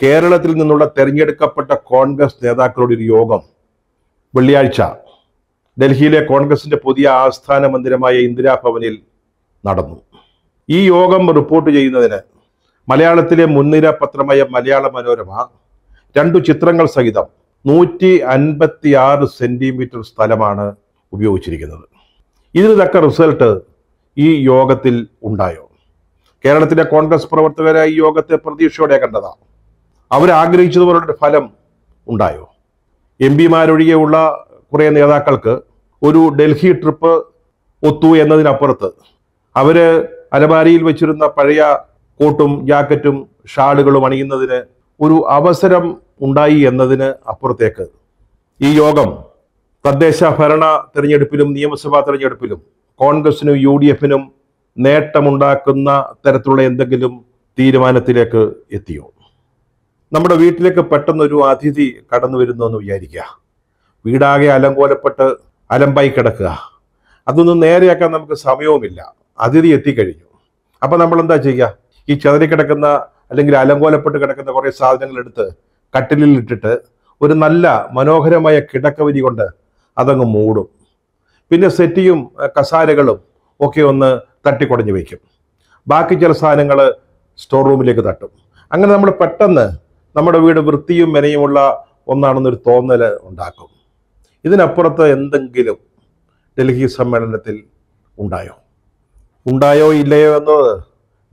കേരളത്തിൽ നിന്നുള്ള തെരഞ്ഞെടുക്കപ്പെട്ട കോൺഗ്രസ് നേതാക്കളുടെ ഒരു യോഗം വെള്ളിയാഴ്ച ഡൽഹിയിലെ കോൺഗ്രസിന്റെ പുതിയ ആസ്ഥാന മന്ദിരമായ ഇന്ദിരാഭവനിൽ നടന്നു. ഈ യോഗം റിപ്പോർട്ട് ചെയ്യുന്നതിന് മലയാളത്തിലെ മുൻനിര പത്രമായ മലയാള മനോരമ 2 ചിത്രങ്ങൾ സഹിതം 156 സെന്റിമീറ്റർ സ്ഥലമാണ് ഉപയോഗിച്ചിരിക്കുന്നത്. ഇതിന് തക്ക റിസൾട്ട് ഈ യോഗത്തിൽ ഉണ്ടായോ? കേരളത്തിലെ കോൺഗ്രസ് പ്രവർത്തകരെ ഈ യോഗത്തെ പ്രതീക്ഷയോടെ കണ്ടതാണ്. അവരാഗ്രഹിച്ചതുപോലുള്ള ഫലം ഉണ്ടായോ? MP-മാരൊഴികെയുള്ള കുറേ നേതാക്കൾക്ക് ഒരു ഡൽഹി ട്രിപ്പ് ഒത്തു എന്നതിനപ്പുറത്ത് അവര് അലമാരിയിൽ വെച്ചിരുന്ന പഴയ കോട്ടും ജാക്കറ്റും ഷാളുകളും അണിയുന്നതിന് ഒരു അവസരം ഉണ്ടായി എന്നതിന് അപ്പുറത്തേക്ക് ഈ യോഗം തദ്ദേശ ഭരണ തെരഞ്ഞെടുപ്പിലും നിയമസഭാ തെരഞ്ഞെടുപ്പിലും കോൺഗ്രസിനും UDF-നും നേട്ടമുണ്ടാക്കുന്ന തരത്തിലുള്ള എന്തെങ്കിലും തീരുമാനത്തിലേക്ക് എത്തിയോ? നമ്മുടെ വീട്ടിലേക്ക് പെട്ടെന്നൊരു അതിഥി കടന്നു വരുന്നു എന്ന് വിചാരിക്കുക. വീടാകെ അലങ്കോലപ്പെട്ട് അലമ്പായി കിടക്കുക. അതൊന്നും നേരെയാക്കാൻ നമുക്ക് സമയവുമില്ല. അതിഥി എത്തിക്കഴിഞ്ഞു. അപ്പം നമ്മൾ എന്താ ചെയ്യുക? ഈ ചെതറിക്കിടക്കുന്ന അല്ലെങ്കിൽ അലങ്കോലപ്പെട്ട് കിടക്കുന്ന കുറേ സാധനങ്ങൾ എടുത്ത് കട്ടിലിൽ ഇട്ടിട്ട് ഒരു നല്ല മനോഹരമായ കിടക്കവരി കൊണ്ട് അതങ്ങ് മൂടും. പിന്നെ സെറ്റിയും കസാരകളും ഒക്കെ ഒന്ന് തട്ടിക്കുടഞ്ഞു വയ്ക്കും. ബാക്കി ചില സാധനങ്ങൾ സ്റ്റോർ റൂമിലേക്ക് തട്ടും. അങ്ങനെ നമ്മൾ പെട്ടെന്ന് നമ്മുടെ വീട് വൃത്തിയും മെനയുമുള്ള ഒന്നാണെന്നൊരു തോന്നൽ ഉണ്ടാക്കും. ഇതിനപ്പുറത്ത് എന്തെങ്കിലും ഡൽഹി സമ്മേളനത്തിൽ ഉണ്ടായോ ഇല്ലയോ എന്നത്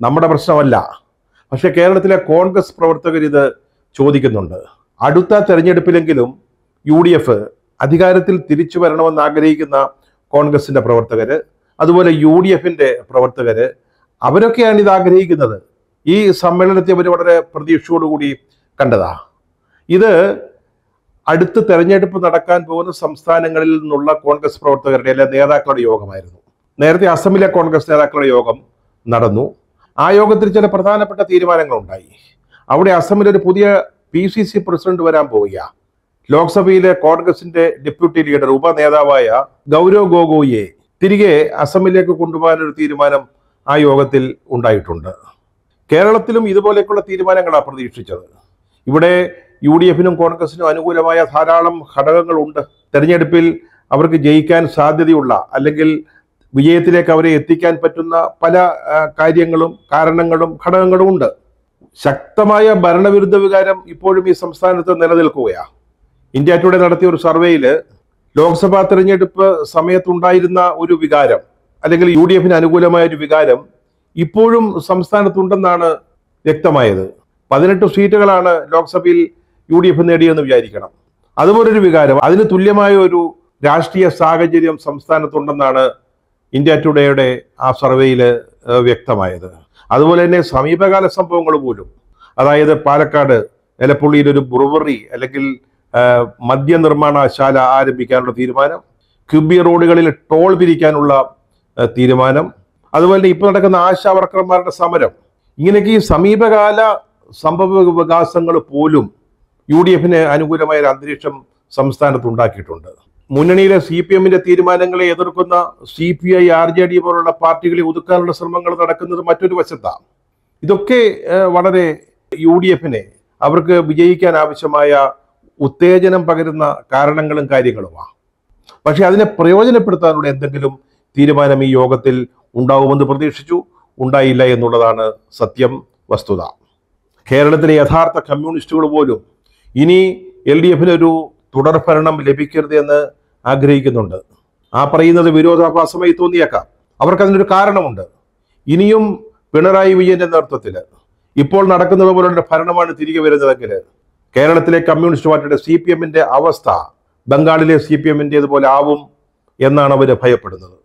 നമ്മുടെ പ്രശ്നമല്ല. പക്ഷെ കേരളത്തിലെ കോൺഗ്രസ് പ്രവർത്തകർ ഇത് ചോദിക്കുന്നുണ്ട്. അടുത്ത തെരഞ്ഞെടുപ്പിലെങ്കിലും UDF അധികാരത്തിൽ തിരിച്ചു വരണമെന്ന് ആഗ്രഹിക്കുന്ന കോൺഗ്രസിന്റെ പ്രവർത്തകര്, അതുപോലെ UDF-ന്റെ പ്രവർത്തകര്, അവരൊക്കെയാണ് ഇത് ആഗ്രഹിക്കുന്നത്. ഈ സമ്മേളനത്തെ അവർ വളരെ പ്രതീക്ഷയോടുകൂടി കണ്ടതാ. ഇത് അടുത്ത തെരഞ്ഞെടുപ്പ് നടക്കാൻ പോകുന്ന സംസ്ഥാനങ്ങളിൽ നിന്നുള്ള കോൺഗ്രസ് പ്രവർത്തകരുടെ അല്ലെ നേതാക്കളുടെ യോഗമായിരുന്നു. നേരത്തെ അസമിലെ കോൺഗ്രസ് നേതാക്കളുടെ യോഗം നടന്നു. ആ യോഗത്തിൽ ചില പ്രധാനപ്പെട്ട തീരുമാനങ്ങൾ ഉണ്ടായി. അവിടെ അസമിലൊരു പുതിയ PCC പ്രസിഡന്റ് വരാൻ പോവുക. ലോക്സഭയിലെ കോൺഗ്രസിന്റെ ഡെപ്യൂട്ടി ലീഡർ ഉപനേതാവായ ഗൗരവ് ഗൊഗോയിയെ തിരികെ അസമിലേക്ക് കൊണ്ടുപോകാനൊരു തീരുമാനം ആ യോഗത്തിൽ ഉണ്ടായിട്ടുണ്ട്. കേരളത്തിലും ഇതുപോലെയൊക്കെയുള്ള തീരുമാനങ്ങളാണ് പ്രതീക്ഷിച്ചത്. ഇവിടെ UDF-നും കോൺഗ്രസിനും അനുകൂലമായ ധാരാളം ഘടകങ്ങളുണ്ട്. തെരഞ്ഞെടുപ്പിൽ അവർക്ക് ജയിക്കാൻ സാധ്യതയുള്ള അല്ലെങ്കിൽ വിജയത്തിലേക്ക് അവരെ എത്തിക്കാൻ പറ്റുന്ന പല കാര്യങ്ങളും കാരണങ്ങളും ഘടകങ്ങളും ഉണ്ട്. ശക്തമായ ഭരണവിരുദ്ധ വികാരം ഇപ്പോഴും ഈ സംസ്ഥാനത്ത് നിലനിൽക്കുകയാണ്. ഇന്ത്യ ടുഡേ നടത്തിയ ഒരു സർവേയിൽ ലോക്സഭാ തെരഞ്ഞെടുപ്പ് സമയത്തുണ്ടായിരുന്ന ഒരു വികാരം അല്ലെങ്കിൽ UDF-ന് അനുകൂലമായ ഒരു വികാരം ഇപ്പോഴും സംസ്ഥാനത്തുണ്ടെന്നാണ് വ്യക്തമായത്. 18 സീറ്റുകളാണ് ലോക്സഭയിൽ UDF നേടിയെന്ന് വിചാരിക്കണം. അതുപോലൊരു വികാരം, അതിന് തുല്യമായ ഒരു രാഷ്ട്രീയ സാഹചര്യം സംസ്ഥാനത്തുണ്ടെന്നാണ് ഇന്ത്യ ടുഡേയുടെ ആ സർവേയിൽ വ്യക്തമായത്. അതുപോലെ തന്നെ സമീപകാല സംഭവങ്ങൾ പോലും, അതായത് പാലക്കാട് എലപ്പുള്ളിയിൽ ഒരു ബ്രുവറി അല്ലെങ്കിൽ മദ്യനിർമ്മാണശാല ആരംഭിക്കാനുള്ള തീരുമാനം, ക്യൂബി റോഡുകളിൽ ടോൾ പിരിക്കാനുള്ള തീരുമാനം, അതുപോലെ തന്നെ ഇപ്പോൾ നടക്കുന്ന ആശാ വർക്കർമാരുടെ സമരം, ഇങ്ങനെയൊക്കെ ഈ സമീപകാല സംഭവ വികാസങ്ങൾ പോലും UDF-ന് അനുകൂലമായ ഒരു അന്തരീക്ഷം സംസ്ഥാനത്ത് ഉണ്ടാക്കിയിട്ടുണ്ട്. മുന്നണിയിലെ CPM-ന്റെ തീരുമാനങ്ങളെ എതിർക്കുന്ന CPI, RJD പോലുള്ള പാർട്ടികളെ ഒതുക്കാനുള്ള ശ്രമങ്ങൾ നടക്കുന്നത് മറ്റൊരു വശത്താണ്. ഇതൊക്കെ വളരെ UDF-നെ അവർക്ക് വിജയിക്കാൻ ആവശ്യമായ ഉത്തേജനം പകരുന്ന കാരണങ്ങളും കാര്യങ്ങളുമാണ്. പക്ഷെ അതിനെ പ്രയോജനപ്പെടുത്താനുള്ള എന്തെങ്കിലും തീരുമാനം ഈ യോഗത്തിൽ ഉണ്ടാവുമെന്ന് പ്രതീക്ഷിച്ചു. ഉണ്ടായില്ല എന്നുള്ളതാണ് സത്യം, വസ്തുത. കേരളത്തിലെ യഥാർത്ഥ കമ്മ്യൂണിസ്റ്റുകൾ പോലും ഇനി LDF-നൊരു തുടർഭരണം ലഭിക്കരുത് എന്ന് ആഗ്രഹിക്കുന്നുണ്ട്. ആ പറയുന്നത് വിരോധാഭാസമായി തോന്നിയേക്കാം. അവർക്കതിനൊരു കാരണമുണ്ട്. ഇനിയും പിണറായി വിജയന്റെ നേതൃത്വത്തിൽ ഇപ്പോൾ നടക്കുന്നത് പോലുള്ള ഭരണമാണ് തിരികെ വരുന്നതെങ്കിൽ കേരളത്തിലെ കമ്മ്യൂണിസ്റ്റ് പാർട്ടിയുടെ CPM-ന്റെ അവസ്ഥ ബംഗാളിലെ CPM-ന്റേതുപോലെ ആവും എന്നാണ് അവർ ഭയപ്പെടുന്നത്.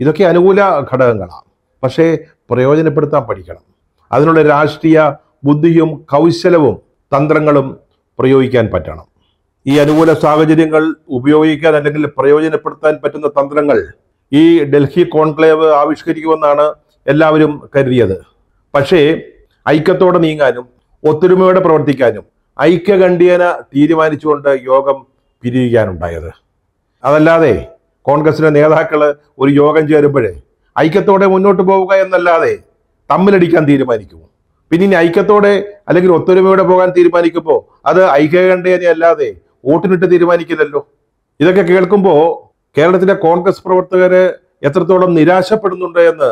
ഇതൊക്കെ അനുകൂല ഘടകങ്ങളാണ്. പക്ഷേ പ്രയോജനപ്പെടുത്താൻ പഠിക്കണം. അതിനുള്ള രാഷ്ട്രീയ ബുദ്ധിയും കൗശലവും തന്ത്രങ്ങളും പ്രയോഗിക്കാൻ പറ്റണം. ഈ അനുകൂല സാഹചര്യങ്ങൾ ഉപയോഗിക്കാൻ അല്ലെങ്കിൽ പ്രയോജനപ്പെടുത്താൻ പറ്റുന്ന തന്ത്രങ്ങൾ ഈ ഡൽഹി കോൺക്ലേവ് ആവിഷ്കരിക്കുമെന്നാണ് എല്ലാവരും കരുതിയത്. പക്ഷേ ഐക്യത്തോടെ നീങ്ങാനും ഒത്തൊരുമയോടെ പ്രവർത്തിക്കാനും ഐക്യകണ്ഠ്യേന തീരുമാനിച്ചുകൊണ്ട് യോഗം പിരിയുകയാണുണ്ടായത്. അതല്ലാതെ കോൺഗ്രസിലെ നേതാക്കൾ ഒരു യോഗം ചേരുമ്പോഴേ ഐക്യത്തോടെ മുന്നോട്ട് പോവുക എന്നല്ലാതെ തമ്മിലടിക്കാൻ തീരുമാനിക്കുമോ? പിന്നെ ഇനി ഐക്യത്തോടെ അല്ലെങ്കിൽ ഒത്തൊരുമയോടെ പോകാൻ തീരുമാനിക്കുമ്പോൾ അത് ഐക്യകണ്ഠേന അല്ലാതെ വോട്ടിനിട്ട് തീരുമാനിക്കില്ലല്ലോ. ഇതൊക്കെ കേൾക്കുമ്പോൾ കേരളത്തിലെ കോൺഗ്രസ് പ്രവർത്തകര് എത്രത്തോളം നിരാശപ്പെടുന്നുണ്ട് എന്ന്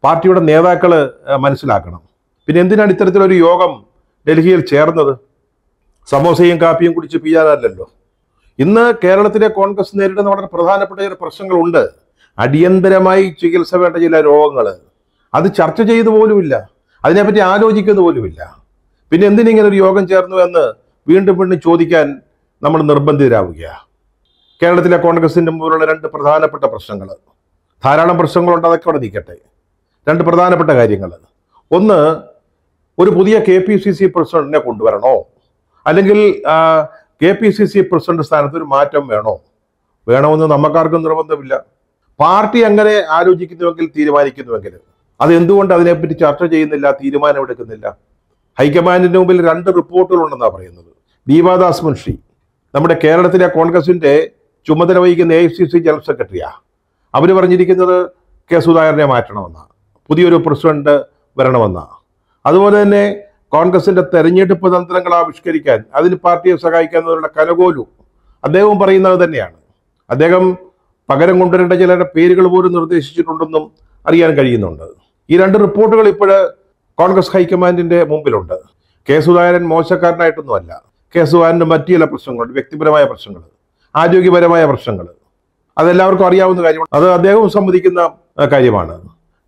പാർട്ടിയുടെ നേതാക്കള് മനസ്സിലാക്കണം. പിന്നെ എന്തിനാണ് ഇത്തരത്തിലൊരു യോഗം ഡൽഹിയിൽ ചേർന്നത്? സമോസയും കാപ്പിയും കുടിച്ച് പിയാനല്ലല്ലോ. ഇന്ന് കേരളത്തിലെ കോൺഗ്രസ് നേരിടുന്ന വളരെ പ്രധാനപ്പെട്ട ചില പ്രശ്നങ്ങളുണ്ട്. അടിയന്തരമായി ചികിത്സ വേണ്ട ചില രോഗങ്ങൾ, അത് ചർച്ച ചെയ്തു പോലുമില്ല, അതിനെപ്പറ്റി ആലോചിക്കുന്ന പോലുമില്ല. പിന്നെ എന്തിനിങ്ങനെ ഒരു യോഗം ചേർന്നു എന്ന് വീണ്ടും വീണ്ടും ചോദിക്കാൻ നമ്മൾ നിർബന്ധിതരാവുകയാണ്. കേരളത്തിലെ കോൺഗ്രസിന്റെ മുമ്പിലുള്ള രണ്ട് പ്രധാനപ്പെട്ട പ്രശ്നങ്ങൾ, ധാരാളം പ്രശ്നങ്ങളുണ്ട്, അതൊക്കെ അവിടെ നിൽക്കട്ടെ. രണ്ട് പ്രധാനപ്പെട്ട കാര്യങ്ങൾ. ഒന്ന്, ഒരു പുതിയ KPCC പ്രസിഡന്റിനെ കൊണ്ടുവരണോ, അല്ലെങ്കിൽ KPCC പ്രസിഡന്റ് സ്ഥാനത്ത് ഒരു മാറ്റം വേണമെന്ന് നമുക്കാർക്കും നിർബന്ധമില്ല. പാർട്ടി അങ്ങനെ ആലോചിക്കുന്നുവെങ്കിൽ, തീരുമാനിക്കുന്നുവെങ്കിൽ അത് എന്തുകൊണ്ട് അതിനെപ്പറ്റി ചർച്ച ചെയ്യുന്നില്ല, തീരുമാനമെടുക്കുന്നില്ല? ഹൈക്കമാൻഡിന്റെ മുമ്പിൽ രണ്ട് റിപ്പോർട്ടുകളുണ്ടെന്നാണ് പറയുന്നത്. ദീപാദാസ് മുൻഷി നമ്മുടെ കേരളത്തിലെ കോൺഗ്രസിന്റെ ചുമതല വഹിക്കുന്ന AICC ജനറൽ സെക്രട്ടറിയാ. അവർ പറഞ്ഞിരിക്കുന്നത് K. സുധാകരനെ മാറ്റണമെന്നാണ്, പുതിയൊരു പ്രസിഡന്റ് വരണമെന്നാണ്. അതുപോലെ തന്നെ കോൺഗ്രസിന്റെ തെരഞ്ഞെടുപ്പ് തന്ത്രങ്ങൾ ആവിഷ്കരിക്കാൻ, അതിന് പാർട്ടിയെ സഹായിക്കാവുന്നവരുടെ കലകോലു അദ്ദേഹവും പറയുന്നത് തന്നെയാണ്. അദ്ദേഹം പകരം കൊണ്ടുവരേണ്ട ചിലരുടെ പേരുകൾ പോലും നിർദ്ദേശിച്ചിട്ടുണ്ടെന്നും അറിയാൻ കഴിയുന്നുണ്ട്. ഈ രണ്ട് റിപ്പോർട്ടുകൾ ഇപ്പോൾ കോൺഗ്രസ് ഹൈക്കമാൻഡിന്റെ മുമ്പിലുണ്ട്. K. സുധാകരൻ മോശക്കാരനായിട്ടൊന്നുമല്ല. K. സുധാകരന്റെ മറ്റു ചില പ്രശ്നങ്ങളുണ്ട്, വ്യക്തിപരമായ പ്രശ്നങ്ങൾ, ആരോഗ്യപരമായ പ്രശ്നങ്ങൾ, അതെല്ലാവർക്കും അറിയാവുന്ന കാര്യമാണ്. അത് അദ്ദേഹവും സമ്മതിക്കുന്ന കാര്യമാണ്.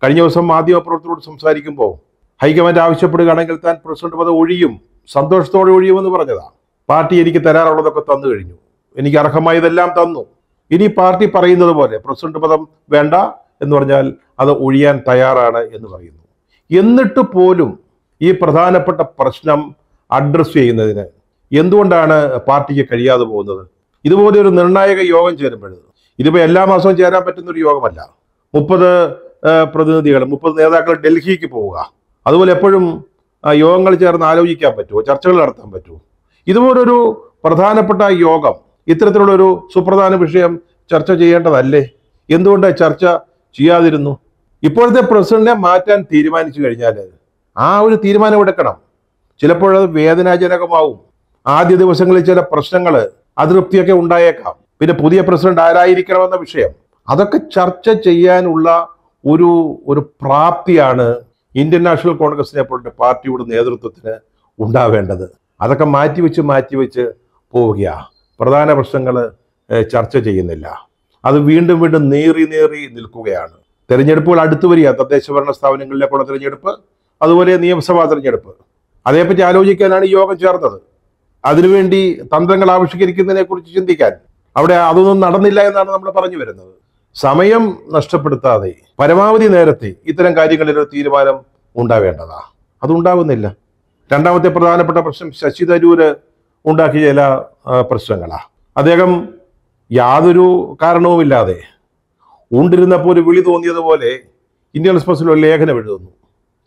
കഴിഞ്ഞ ദിവസം മാധ്യമപ്രവർത്തകരോട് സംസാരിക്കുമ്പോൾ ഹൈക്കമാൻഡ് ആവശ്യപ്പെടുകയാണെങ്കിൽ താൻ പ്രസിഡന്റ് പദം ഒഴിയും, സന്തോഷത്തോടെ ഒഴിയുമെന്ന് പറഞ്ഞതാണ്. പാർട്ടി എനിക്ക് തരാറുള്ളതൊക്കെ തന്നു കഴിഞ്ഞു, എനിക്ക് അർഹമായതെല്ലാം തന്നു, ഇനി പാർട്ടി പറയുന്നത് പോലെ പ്രസിഡന്റ് പദം വേണ്ട എന്ന് പറഞ്ഞാൽ അത് ഒഴിയാൻ തയ്യാറാണ് എന്ന് പറയുന്നു. എന്നിട്ട് പോലും ഈ പ്രധാനപ്പെട്ട പ്രശ്നം അഡ്രസ് ചെയ്യുന്നതിന് എന്തുകൊണ്ടാണ് പാർട്ടിക്ക് കഴിയാതെ പോകുന്നത്? ഇതുപോലെ ഒരു നിർണായക യോഗം ചേരുമ്പോൾ, ഇതിപ്പോൾ എല്ലാ മാസവും ചേരാൻ പറ്റുന്ന ഒരു യോഗമല്ല. 30 പ്രതിനിധികൾ, 30 നേതാക്കൾ ഡൽഹിക്ക് പോവുക, അതുപോലെ എപ്പോഴും യോഗങ്ങൾ ചേർന്ന് ആലോചിക്കാൻ പറ്റുമോ, ചർച്ചകൾ നടത്താൻ പറ്റുമോ? ഇതുപോലൊരു പ്രധാനപ്പെട്ട യോഗം, ഇത്തരത്തിലുള്ളൊരു സുപ്രധാന വിഷയം ചർച്ച ചെയ്യേണ്ടതല്ലേ? എന്തുകൊണ്ട് ചർച്ച ചെയ്യാതിരുന്നു? ഇപ്പോഴത്തെ പ്രസിഡന്റിനെ മാറ്റാൻ തീരുമാനിച്ചു കഴിഞ്ഞാൽ ആ ഒരു തീരുമാനം എടുക്കണം. ചിലപ്പോഴത് വേദനാജനകമാവും. ആദ്യ ദിവസങ്ങളിൽ ചില പ്രശ്നങ്ങൾ, അതൃപ്തിയൊക്കെ ഉണ്ടായേക്കാം. പിന്നെ പുതിയ പ്രസിഡന്റ് ആരായിരിക്കണമെന്ന വിഷയം, അതൊക്കെ ചർച്ച ചെയ്യാനുള്ള ഒരു പ്രാപ്തിയാണ് ഇന്ത്യൻ നാഷണൽ കോൺഗ്രസിനെ പോലുള്ള പാർട്ടിയുടെ നേതൃത്വത്തിന് ഉണ്ടാവേണ്ടത്. അതൊക്കെ മാറ്റിവെച്ച് പോവുകയാണ്. പ്രധാന പ്രശ്നങ്ങൾ ചർച്ച ചെയ്യുന്നില്ല, അത് വീണ്ടും വീണ്ടും നേറി നിൽക്കുകയാണ്. തെരഞ്ഞെടുപ്പുകൾ അടുത്തു വരിക, തദ്ദേശ ഭരണ സ്ഥാപനങ്ങളിലേക്കുള്ള തെരഞ്ഞെടുപ്പ്, അതുപോലെ നിയമസഭാ തെരഞ്ഞെടുപ്പ്, അതേപ്പറ്റി ആലോചിക്കാനാണ് ഈ യോഗം ചേർന്നത്. അതിനുവേണ്ടി തന്ത്രങ്ങൾ ആവിഷ്കരിക്കുന്നതിനെ കുറിച്ച് ചിന്തിക്കാൻ. അവിടെ അതൊന്നും നടന്നില്ല എന്നാണ് നമ്മൾ പറഞ്ഞു വരുന്നത്. സമയം നഷ്ടപ്പെടുത്താതെ പരമാവധി നേരത്തെ ഇത്തരം കാര്യങ്ങളിൽ ഒരു തീരുമാനം ഉണ്ടാവേണ്ടതാ, അതുണ്ടാവുന്നില്ല. രണ്ടാമത്തെ പ്രധാനപ്പെട്ട പ്രശ്നം ശശി തരൂര് ഉണ്ടാക്കിയ ചില പ്രശ്നങ്ങളാണ്. അദ്ദേഹം യാതൊരു കാരണവുമില്ലാതെ ഉണ്ടിരുന്നപ്പോൾ ഒരു വിളി തോന്നിയതുപോലെ ഇന്ത്യൻ എക്സ്പ്രസിൽ ഒരു ലേഖനം എഴുതുന്നു.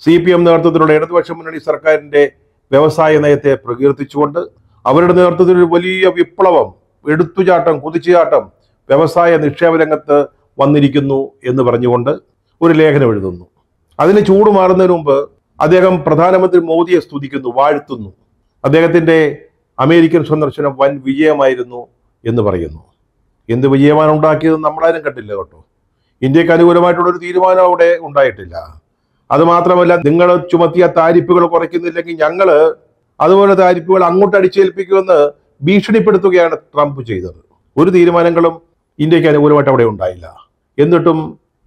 CPM നേതൃത്വത്തിലുള്ള ഇടതുപക്ഷ മുന്നണി സർക്കാരിന്റെ വ്യവസായ നയത്തെ പ്രകീർത്തിച്ചുകൊണ്ട് അവരുടെ നേതൃത്വത്തിൽ ഒരു വലിയ വിപ്ലവം, എടുത്തുചാട്ടം, കുതിച്ചുചാട്ടം വ്യവസായ നിക്ഷേപ രംഗത്ത് വന്നിരിക്കുന്നു എന്ന് പറഞ്ഞുകൊണ്ട് ഒരു ലേഖനം എഴുതുന്നു. അതിന് ചൂടുമാറുന്നതിന് മുമ്പ് അദ്ദേഹം പ്രധാനമന്ത്രി മോദിയെ സ്തുതിക്കുന്നു, വാഴ്ത്തുന്നു. അദ്ദേഹത്തിന്റെ അമേരിക്കൻ സന്ദർശനം വൻ വിജയമായിരുന്നു എന്ന് പറയുന്നു. എന്ത് വിജയമാണ് ഉണ്ടാക്കിയത് നമ്മളാരും കണ്ടില്ല കേട്ടോ. ഇന്ത്യക്ക് അനുകൂലമായിട്ടുള്ളൊരു തീരുമാനം അവിടെ ഉണ്ടായിട്ടില്ല. അതുമാത്രമല്ല, നിങ്ങൾ ചുമത്തിയ താരിഫുകൾ കുറയ്ക്കുന്നില്ലെങ്കിൽ ഞങ്ങൾ അതുപോലെ താരിഫുകൾ അങ്ങോട്ട് അടിച്ചേൽപ്പിക്കുമെന്ന് ഭീഷണിപ്പെടുത്തുകയാണ് ട്രംപ് ചെയ്തത്. ഒരു തീരുമാനങ്ങളും ഇന്ത്യക്ക് അനുകൂലമായിട്ട് അവിടെ ഉണ്ടായില്ല. എന്നിട്ടും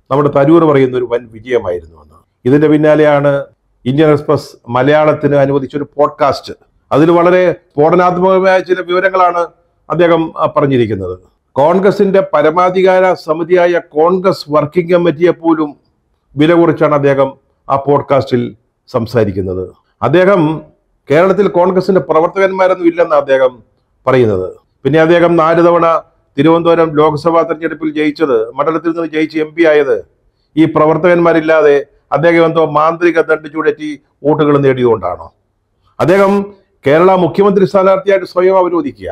നമ്മുടെ തരൂർ പറയുന്ന ഒരു വൻ വിജയമായിരുന്നു എന്ന്. ഇതിന്റെ പിന്നാലെയാണ് ഇന്ത്യൻ എക്സ്പ്രസ് മലയാളത്തിന് അനുവദിച്ചൊരു പോഡ്കാസ്റ്റ്. അതിൽ വളരെ സ്ഫോടനാത്മകമായ ചില വിവരങ്ങളാണ് അദ്ദേഹം പറഞ്ഞിരിക്കുന്നത്. കോൺഗ്രസിന്റെ പരമാധികാര സമിതിയായ കോൺഗ്രസ് വർക്കിംഗ് കമ്മിറ്റിയെ പോലും വില കുറിച്ചാണ് അദ്ദേഹം ആ പോഡ്കാസ്റ്റിൽ സംസാരിക്കുന്നത്. അദ്ദേഹം കേരളത്തിൽ കോൺഗ്രസിന്റെ പ്രവർത്തകന്മാരൊന്നും ഇല്ലെന്ന് അദ്ദേഹം പറയുന്നത്. പിന്നെ അദ്ദേഹം 4 തവണ തിരുവനന്തപുരം ലോക്സഭാ തെരഞ്ഞെടുപ്പിൽ ജയിച്ചത്, മണ്ഡലത്തിൽ നിന്ന് ജയിച്ച് MP ആയത് ഈ പ്രവർത്തകന്മാരില്ലാതെ അദ്ദേഹം എന്തോ മാന്ത്രിക ദണ്ഡ് ചൂടറ്റി വോട്ടുകൾ നേടിയതുകൊണ്ടാണോ? അദ്ദേഹം കേരള മുഖ്യമന്ത്രി സ്ഥാനാർത്ഥിയായിട്ട് സ്വയം അവരോധിക്കുക.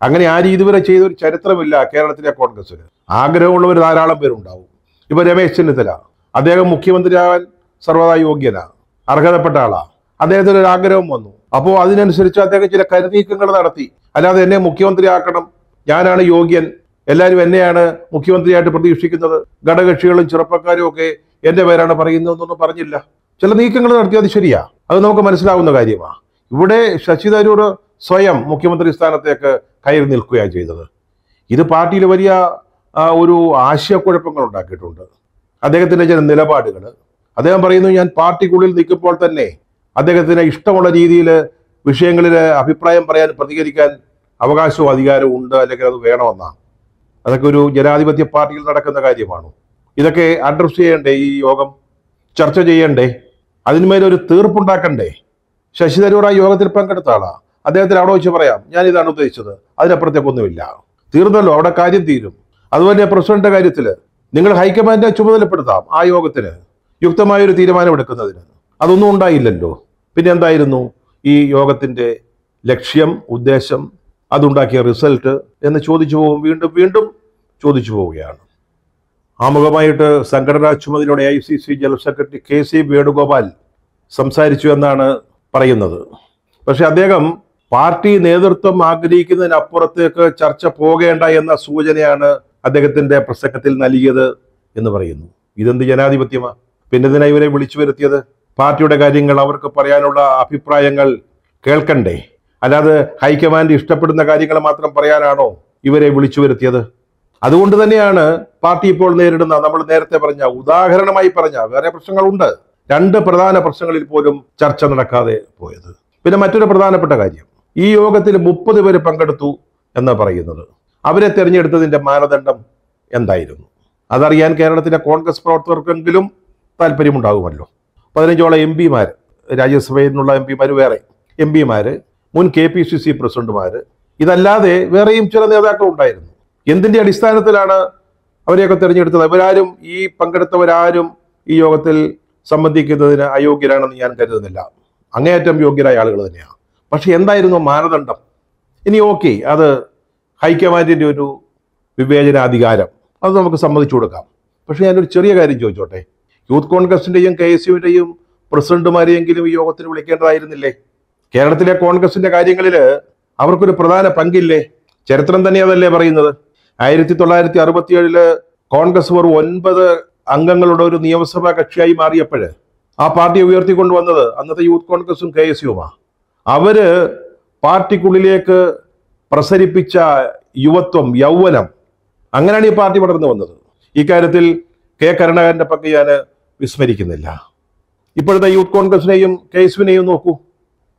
അങ്ങനെ ആരും ഇതുവരെ ചെയ്തൊരു ചരിത്രമില്ല കേരളത്തിലെ കോൺഗ്രസ്സിന്. ആഗ്രഹമുള്ളവർ ധാരാളം പേരുണ്ടാവും. ഇപ്പൊ രമേശ് ചെന്നിത്തല, അദ്ദേഹം മുഖ്യമന്ത്രിയാവാൻ സർവ്വതാ യോഗ്യനാണ്, അർഹതപ്പെട്ട ആളാണ്. അദ്ദേഹത്തിന് ഒരു ആഗ്രഹം വന്നു. അപ്പോൾ അതിനനുസരിച്ച് അദ്ദേഹം ചില കരുനീക്കങ്ങൾ നടത്തി. അല്ലാതെ എന്നെ മുഖ്യമന്ത്രിയാക്കണം, ഞാനാണ് യോഗ്യൻ, എല്ലാവരും എന്നെയാണ് മുഖ്യമന്ത്രിയായിട്ട് പ്രതീക്ഷിക്കുന്നത്, ഘടകകക്ഷികളും ചെറുപ്പക്കാരും ഒക്കെ എന്റെ പേരാണ് പറയുന്നതെന്നൊന്നും പറഞ്ഞില്ല. ചില നീക്കങ്ങൾ നടത്തി, അത് ശരിയാ, അത് നമുക്ക് മനസ്സിലാവുന്ന കാര്യമാണ്. ഇവിടെ ശശി തരൂർ സ്വയം മുഖ്യമന്ത്രി സ്ഥാനത്തേക്ക് കയറി നിൽക്കുകയാണ് ചെയ്തത്. ഇത് പാർട്ടിയിൽ വലിയ ഒരു ആശയക്കുഴപ്പങ്ങൾ ഉണ്ടാക്കിയിട്ടുണ്ട്. അദ്ദേഹത്തിന്റെ ചില നിലപാടുകൾ, അദ്ദേഹം പറയുന്നു, ഞാൻ പാർട്ടിക്കുള്ളിൽ നിൽക്കുമ്പോൾ തന്നെ അദ്ദേഹത്തിന് ഇഷ്ടമുള്ള രീതിയിൽ വിഷയങ്ങളിൽ അഭിപ്രായം പറയാൻ, പ്രതികരിക്കാൻ അവകാശവും അധികാരവും ഉണ്ട്, അല്ലെങ്കിൽ അത് വേണമെന്നാണ്. അതൊക്കെ ഒരു ജനാധിപത്യ പാർട്ടിയിൽ നടക്കുന്ന കാര്യമാണ്. ഇതൊക്കെ അഡ്രസ് ചെയ്യണ്ടേ? ഈ യോഗം ചർച്ച ചെയ്യണ്ടേ? അതിന്മേലൊരു തീർപ്പുണ്ടാക്കണ്ടേ? ശശി തരൂർ ആ യോഗത്തിൽ പങ്കെടുത്ത ആളാ. അദ്ദേഹത്തിന് അവിടെ വെച്ച് പറയാം, ഞാൻ ഇതാണ് ഉദ്ദേശിച്ചത്, അതിനപ്പുറത്തേക്കൊന്നുമില്ല, തീർന്നല്ലോ, അവിടെ കാര്യം തീരും. അതുപോലെ പ്രസിഡന്റ് കാര്യത്തിൽ നിങ്ങൾ ഹൈക്കമാൻഡിനെ ചുമതലപ്പെടുത്താം ആ യോഗത്തിന് യുക്തമായൊരു തീരുമാനമെടുക്കുന്നതിന്. അതൊന്നും ഉണ്ടായില്ലല്ലോ. പിന്നെ എന്തായിരുന്നു ഈ യോഗത്തിന്റെ ലക്ഷ്യം, ഉദ്ദേശം, അതുണ്ടാക്കിയ റിസൾട്ട് എന്ന് ചോദിച്ചു പോകും, വീണ്ടും വീണ്ടും ചോദിച്ചു പോവുകയാണ്. ആമുഖമായിട്ട് സംഘടനാ ചുമതലയുടെ AICC general secretary KC Venugopal സംസാരിച്ചു എന്നാണ് പറയുന്നത്. പക്ഷെ അദ്ദേഹം പാർട്ടി നേതൃത്വം ആഗ്രഹിക്കുന്നതിനപ്പുറത്തേക്ക് ചർച്ച പോകേണ്ട എന്ന സൂചനയാണ് അദ്ദേഹത്തിന്റെ പ്രസംഗത്തിൽ നൽകിയത് എന്ന് പറയുന്നു. ഇതെന്ത് ജനാധിപത്യമാണ്? പിന്നെ ഇവരെ വിളിച്ചു വരുത്തിയത്? പാർട്ടിയുടെ കാര്യങ്ങൾ, അവർക്ക് പറയാനുള്ള അഭിപ്രായങ്ങൾ കേൾക്കണ്ടേ? അല്ലാതെ ഹൈക്കമാൻഡ് ഇഷ്ടപ്പെടുന്ന കാര്യങ്ങൾ മാത്രം പറയാനാണോ ഇവരെ വിളിച്ചു വരുത്തിയത്? അതുകൊണ്ട് തന്നെയാണ് പാർട്ടി ഇപ്പോൾ നേരിടുന്ന, നമ്മൾ നേരത്തെ പറഞ്ഞ, ഉദാഹരണമായി പറഞ്ഞ വേറെ പ്രശ്നങ്ങളുണ്ട്, 2 പ്രധാന പ്രശ്നങ്ങളിൽ പോലും ചർച്ച നടക്കാതെ പോയത്. പിന്നെ മറ്റൊരു പ്രധാനപ്പെട്ട കാര്യം, ഈ യോഗത്തിൽ 30 പേര് പങ്കെടുത്തു എന്ന് പറയുന്നത്, അവരെ തിരഞ്ഞെടുത്തതിന്റെ മാനദണ്ഡം എന്തായിരുന്നു? അതറിയാൻ കേരളത്തിലെ കോൺഗ്രസ് പ്രവർത്തകർക്കെങ്കിലും താല്പര്യമുണ്ടാകുമല്ലോ. 15ഓളം MP മാർ, രാജ്യസഭയിൽ നിന്നുള്ള MP മാർ, വേറെ MP മാർ, മുൻ KPCC പ്രസിഡന്റുമാർ, ഇതല്ലാതെ വേറെയും ചില നേതാക്കൾ ഉണ്ടായിരുന്നു. എന്തിന്റെ അടിസ്ഥാനത്തിലാണ് അവരെയൊക്കെ തിരഞ്ഞെടുത്തത്? ഇവരാരും, ഈ പങ്കെടുത്തവരാരും ഈ യോഗത്തിൽ സംബന്ധിക്കുന്നതിന് അയോഗ്യരാണെന്ന് ഞാൻ കരുതുന്നില്ല. അങ്ങേയറ്റം യോഗ്യരായ ആളുകൾ തന്നെയാണ്. പക്ഷെ എന്തായിരുന്നു മാനദണ്ഡം? ഇനി ഓക്കെ, അത് ഹൈക്കമാൻഡിന്റെ ഒരു വിവേചനാധികാരം, അത് നമുക്ക് സമ്മതിച്ചു കൊടുക്കാം. പക്ഷെ ഞാനൊരു ചെറിയ കാര്യം ചോദിച്ചോട്ടെ, യൂത്ത് കോൺഗ്രസിന്റെയും KSUവിന്റെയും പ്രസിഡന്റുമാരെയെങ്കിലും ഈ യോഗത്തിന് വിളിക്കേണ്ടതായിരുന്നില്ലേ? കേരളത്തിലെ കോൺഗ്രസിന്റെ കാര്യങ്ങളിൽ അവർക്കൊരു പ്രധാന പങ്കില്ലേ? ചരിത്രം തന്നെ അതല്ലേ പറയുന്നത്. 1967 കോൺഗ്രസ് വെറും 9 അംഗങ്ങളുടെ ഒരു നിയമസഭാ കക്ഷിയായി മാറിയപ്പോൾ ആ പാർട്ടിയെ ഉയർത്തിക്കൊണ്ടുവന്നത് അന്നത്തെ യൂത്ത് കോൺഗ്രസും KSUവുമാണ്. അവര് പാർട്ടിക്കുള്ളിലേക്ക് പ്രസരിപ്പിച്ച യുവത്വം, യൗവനം, അങ്ങനെയാണ് ഈ പാർട്ടി വളർന്നു വന്നത്. ഇക്കാര്യത്തിൽ K കരുണാകരന്റെ പങ്ക് ഞാൻ വിസ്മരിക്കുന്നില്ല. ഇപ്പോഴത്തെ യൂത്ത് കോൺഗ്രസിനെയും KSUവിനെയും നോക്കൂ.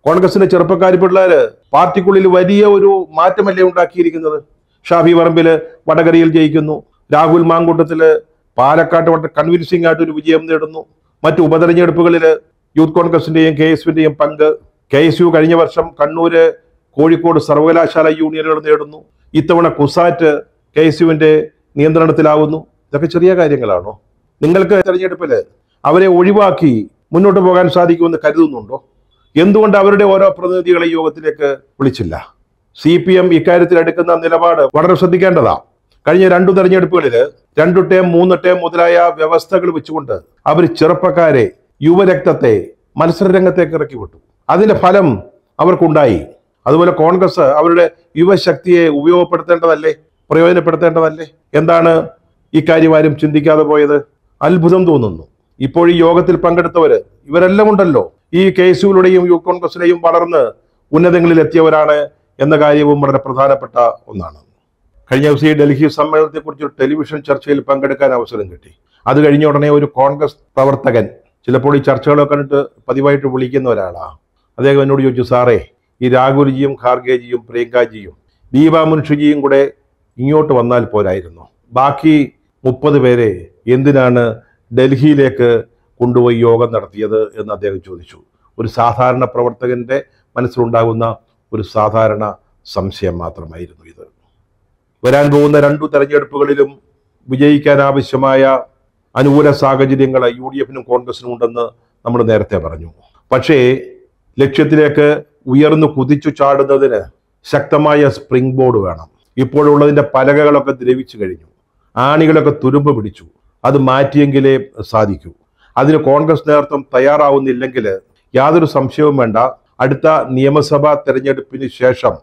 കോൺഗ്രസിന്റെ ചെറുപ്പക്കാരി പിള്ളേര് പാർട്ടിക്കുള്ളിൽ വലിയ ഒരു മാറ്റമല്ലേ ഉണ്ടാക്കിയിരിക്കുന്നത്. ഷാഫി പറമ്പില് വടകരയിൽ ജയിക്കുന്നു, രാഹുൽ മാങ്കൂട്ടത്തില് പാലക്കാട്ട് വളരെ കൺവിൻസിംഗ് ആയിട്ട് ഒരു വിജയം നേടുന്നു. മറ്റു ഉപതെരഞ്ഞെടുപ്പുകളിൽ യൂത്ത് കോൺഗ്രസിന്റെയും KSUവിന്റെയും പങ്ക്, KSU കഴിഞ്ഞ വർഷം കണ്ണൂര്, കോഴിക്കോട് സർവകലാശാല യൂണിയനുകൾ നേടുന്നു. ഇത്തവണ കുസാറ്റ് KSUവിന്റെ നിയന്ത്രണത്തിലാവുന്നു. ഇതൊക്കെ ചെറിയ കാര്യങ്ങളാണോ? നിങ്ങൾക്ക് തെരഞ്ഞെടുപ്പില് അവരെ ഒഴിവാക്കി മുന്നോട്ട് പോകാൻ സാധിക്കുമെന്ന് കരുതുന്നുണ്ടോ? എന്തുകൊണ്ട് അവരുടെ ഓരോ പ്രതിനിധികളെ യോഗത്തിലേക്ക് വിളിച്ചില്ല? CPM ഇക്കാര്യത്തിൽ എടുക്കുന്ന നിലപാട് വളരെ ശ്രദ്ധിക്കേണ്ടതാണ്. കഴിഞ്ഞ 2 തെരഞ്ഞെടുപ്പുകളിൽ 2 ടേം 3 ടേം മുതലായ വ്യവസ്ഥകൾ വെച്ചുകൊണ്ട് അവർ ചെറുപ്പക്കാരെ, യുവരക്തത്തെ മത്സരരംഗത്തേക്ക് ഇറക്കി വിട്ടു. അതിന്റെ ഫലം അവർക്കുണ്ടായി. അതുപോലെ കോൺഗ്രസ് അവരുടെ യുവശക്തിയെ ഉപയോഗപ്പെടുത്തേണ്ടതല്ലേ, പ്രയോജനപ്പെടുത്തേണ്ടതല്ലേ? എന്താണ് ഇക്കാര്യം ആരും ചിന്തിക്കാതെ പോയത്? അത്ഭുതം തോന്നുന്നു. ഇപ്പോൾ ഈ യോഗത്തിൽ പങ്കെടുത്തവര് ഇവരെല്ലാം ഉണ്ടല്ലോ, ഈ KSUവിലൂടെയും യൂത്ത് കോൺഗ്രസിലെയും വളർന്ന് ഉന്നതങ്ങളിൽ എത്തിയവരാണ് എന്ന കാര്യവും വളരെ പ്രധാനപ്പെട്ട ഒന്നാണ്. കഴിഞ്ഞ ദിവസം ഈ ഡൽഹി സമ്മേളനത്തെക്കുറിച്ച് ഒരു ടെലിവിഷൻ ചർച്ചയിൽ പങ്കെടുക്കാൻ അവസരം കിട്ടി. അത് കഴിഞ്ഞ ഉടനെ ഒരു കോൺഗ്രസ് പ്രവർത്തകൻ, ചിലപ്പോൾ ഈ ചർച്ചകളൊക്കെ കണ്ടിട്ട് പതിവായിട്ട് വിളിക്കുന്ന ഒരാളാണ്, അദ്ദേഹം എന്നോട് ചോദിച്ചു, സാറേ, ഈ രാഹുൽജിയും ഖാർഗെജിയും പ്രിയങ്കാജിയും ദീപാ മുൻഷിജിയും കൂടെ ഇങ്ങോട്ട് വന്നാൽ പോരായിരുന്നു? ബാക്കി 30 പേരെ എന്തിനാണ് ഡൽഹിയിലേക്ക് കൊണ്ടുപോയി യോഗം നടത്തിയത് എന്ന് അദ്ദേഹം ചോദിച്ചു. ഒരു സാധാരണ പ്രവർത്തകന്റെ മനസ്സിലുണ്ടാകുന്ന ഒരു സാധാരണ സംശയം മാത്രമായിരുന്നു ഇത്. വരാൻ പോകുന്ന 2 തെരഞ്ഞെടുപ്പുകളിലും വിജയിക്കാൻ ആവശ്യമായ അനുകൂല സാഹചര്യങ്ങൾ UDFനും കോൺഗ്രസിനും ഉണ്ടെന്ന് നമ്മൾ നേരത്തെ പറഞ്ഞു. പക്ഷേ ലക്ഷ്യത്തിലേക്ക് ഉയർന്നു കുതിച്ചു ചാടുന്നതിന് ശക്തമായ സ്പ്രിംഗ് ബോർഡ് വേണം. ഇപ്പോഴുള്ളതിന്റെ പലകകളൊക്കെ ദ്രവിച്ചു കഴിഞ്ഞു, ആണികളൊക്കെ തുരുമ്പ് പിടിച്ചു. അത് മാറ്റിയെങ്കിലേ സാധിക്കൂ. അതിന് കോൺഗ്രസ് നേതൃത്വം തയ്യാറാവുന്നില്ലെങ്കിൽ യാതൊരു സംശയവും വേണ്ട, അടുത്ത നിയമസഭാ തെരഞ്ഞെടുപ്പിന് ശേഷം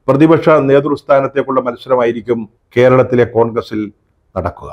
പ്രതിപക്ഷ നേതൃസ്ഥാനത്തേക്കുള്ള മത്സരമായിരിക്കും കേരളത്തിലെ കോൺഗ്രസിൽ നടക്കുക.